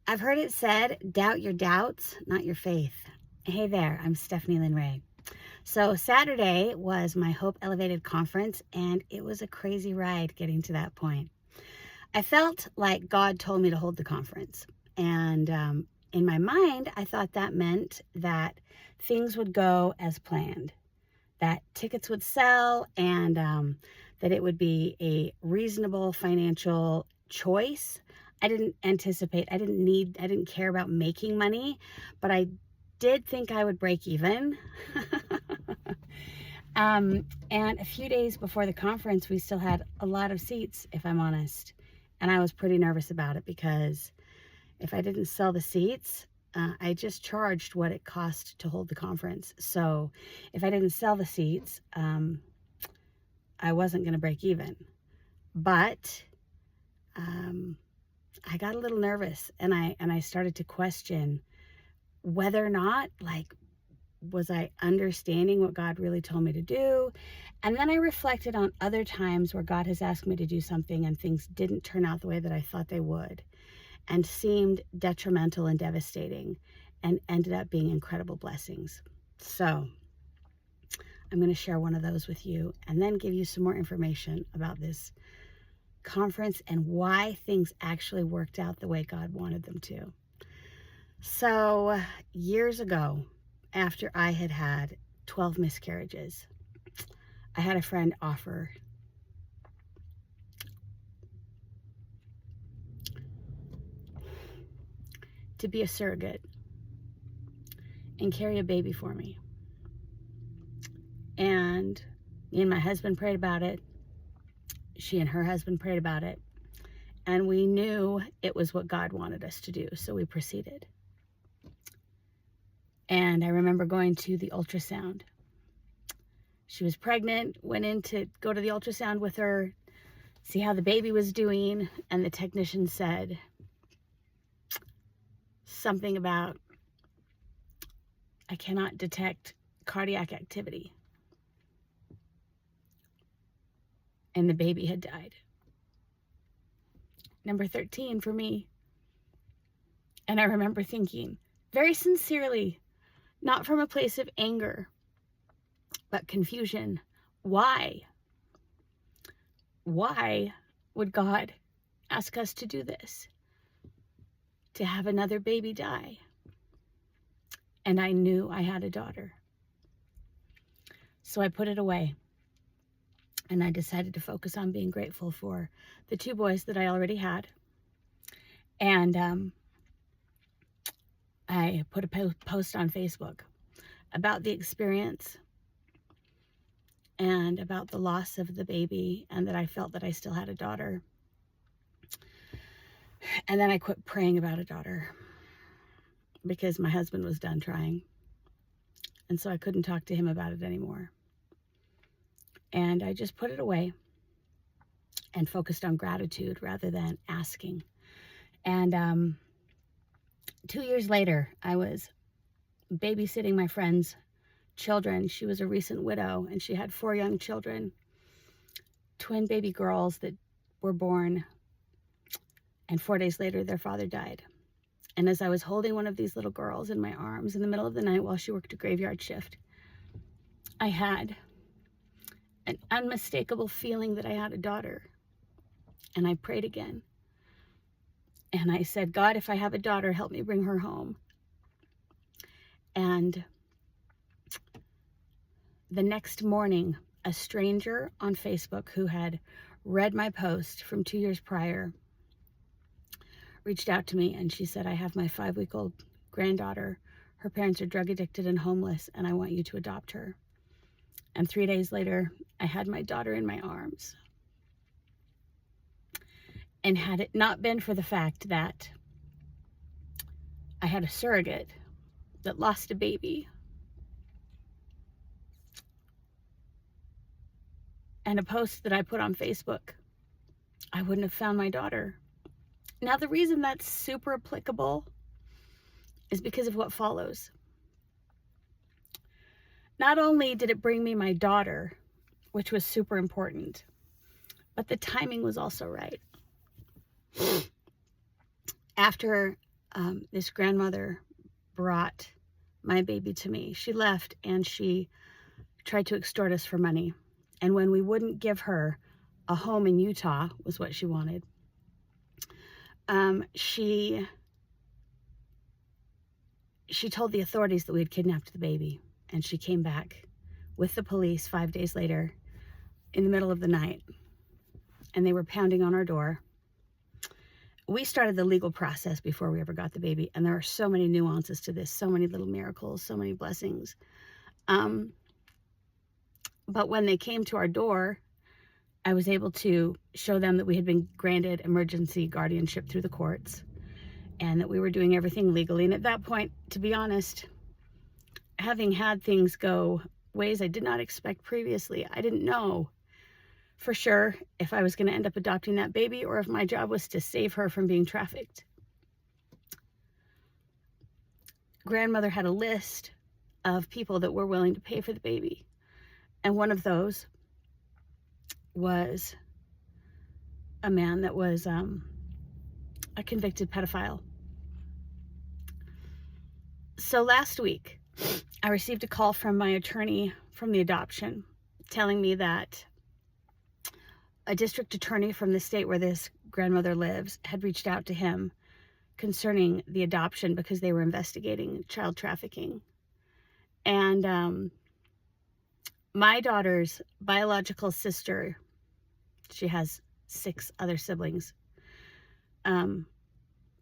I've heard it said, doubt your doubts, not your faith. Hey there, I'm Stephanie Lynn Ray. So Saturday was my Hope Elevated conference, and it was a crazy ride getting to that point. I felt like God told me to hold the conference. And in my mind, I thought that meant that things would go as planned, that tickets would sell, and that it would be a reasonable financial choice. I didn't care about making money, but I did think I would break even. And a few days before the conference, we still had a lot of seats, if I'm honest. And I was pretty nervous about it because if I didn't sell the seats, I just charged what it cost to hold the conference. So if I didn't sell the seats, I wasn't going to break even. But I got a little nervous, and I started to question whether or not, was I understanding what God really told me to do? And then I reflected on other times where God has asked me to do something and things didn't turn out the way that I thought they would, and seemed detrimental and devastating, and ended up being incredible blessings. So I'm going to share one of those with you, and then give you some more information about this conference and why things actually worked out the way God wanted them to. So years ago, after I had had 12 miscarriages, I had a friend offer to be a surrogate and carry a baby for me. And me and my husband prayed about it. She and her husband prayed about it. And we knew it was what God wanted us to do, so we proceeded. And I remember going to the ultrasound. She was pregnant, went in to go to the ultrasound with her, see how the baby was doing, and the technician said something about, I cannot detect cardiac activity. And the baby had died. Number 13 for me. And I remember thinking, very sincerely, not from a place of anger, but confusion. Why? Why would God ask us to do this? To have another baby die? And I knew I had a daughter. So I put it away. And I decided to focus on being grateful for the 2 boys that I already had. And I put a post on Facebook about the experience and about the loss of the baby, and that I felt that I still had a daughter. And then I quit praying about a daughter because my husband was done trying. And so I couldn't talk to him about it anymore. And I just put it away and focused on gratitude rather than asking. And 2 years later, I was babysitting my friend's children. She was a recent widow, and she had 4 young children, twin baby girls that were born. And 4 days later, their father died. And as I was holding one of these little girls in my arms in the middle of the night while she worked a graveyard shift, I had an unmistakable feeling that I had a daughter. And I prayed again. And I said, God, if I have a daughter, help me bring her home. And the next morning, a stranger on Facebook who had read my post from 2 years prior reached out to me, and she said, I have my 5-week-old granddaughter. Her parents are drug addicted and homeless, and I want you to adopt her. And 3 days later, I had my daughter in my arms. And had it not been for the fact that I had a surrogate that lost a baby, and a post that I put on Facebook, I wouldn't have found my daughter. Now, the reason that's super applicable is because of what follows. Not only did it bring me my daughter, which was super important, but the timing was also right. After this grandmother brought my baby to me. She left and she tried to extort us for money. And when we wouldn't give her a home in Utah, was what she wanted, she told the authorities that we had kidnapped the baby. And she came back with the police 5 days later in the middle of the night. And they were pounding on our door. We started the legal process before we ever got the baby. And there are so many nuances to this, so many little miracles, so many blessings. But when they came to our door, I was able to show them that we had been granted emergency guardianship through the courts and that we were doing everything legally. And at that point, to be honest, having had things go ways I did not expect previously, I didn't know for sure if I was going to end up adopting that baby or if my job was to save her from being trafficked. Grandmother had a list of people that were willing to pay for the baby. And one of those was a man that was a convicted pedophile. So last week, I received a call from my attorney from the adoption telling me that a district attorney from the state where this grandmother lives had reached out to him concerning the adoption because they were investigating child trafficking. And my daughter's biological sister, she has 6 other siblings, the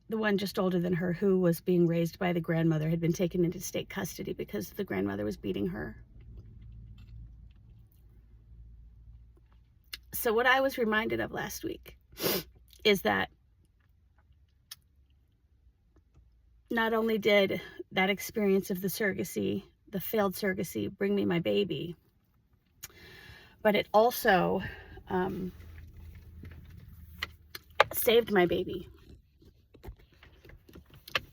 one just older than her who was being raised by the grandmother had been taken into state custody because the grandmother was beating her. So what I was reminded of last week is that not only did that experience of the surrogacy, the failed surrogacy, bring me my baby, but it also saved my baby.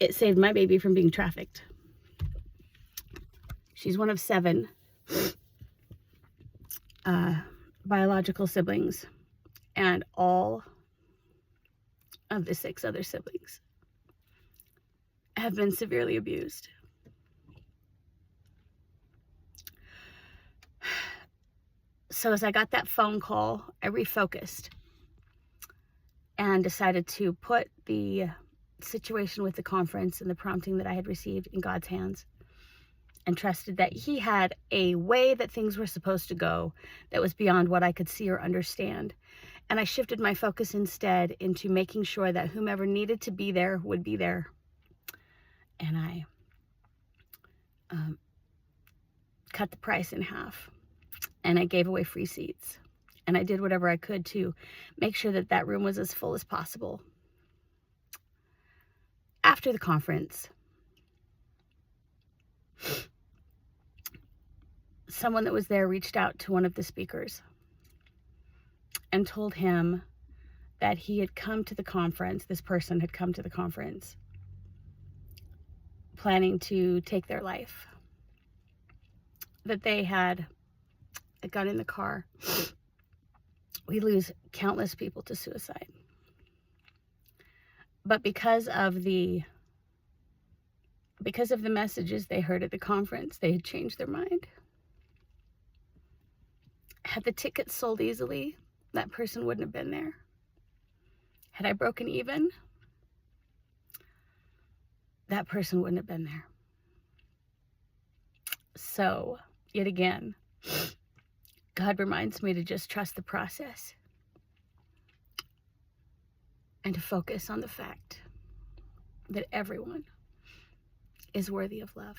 It saved my baby from being trafficked. She's one of 7 biological siblings, and all of the 6 other siblings have been severely abused. So as I got that phone call, I refocused and decided to put the situation with the conference and the prompting that I had received in God's hands and trusted that He had a way that things were supposed to go that was beyond what I could see or understand. And I shifted my focus instead into making sure that whomever needed to be there would be there. And I cut the price in half. And I gave away free seats. And I did whatever I could to make sure that that room was as full as possible. After the conference, someone that was there reached out to one of the speakers and told him that he had come to the conference, this person had come to the conference, planning to take their life. That they had got in the car. We lose countless people to suicide. But because of the messages they heard at the conference, they had changed their mind. Had the tickets sold easily, that person wouldn't have been there. Had I broken even, that person wouldn't have been there. So, yet again, God reminds me to just trust the process and to focus on the fact that everyone is worthy of love.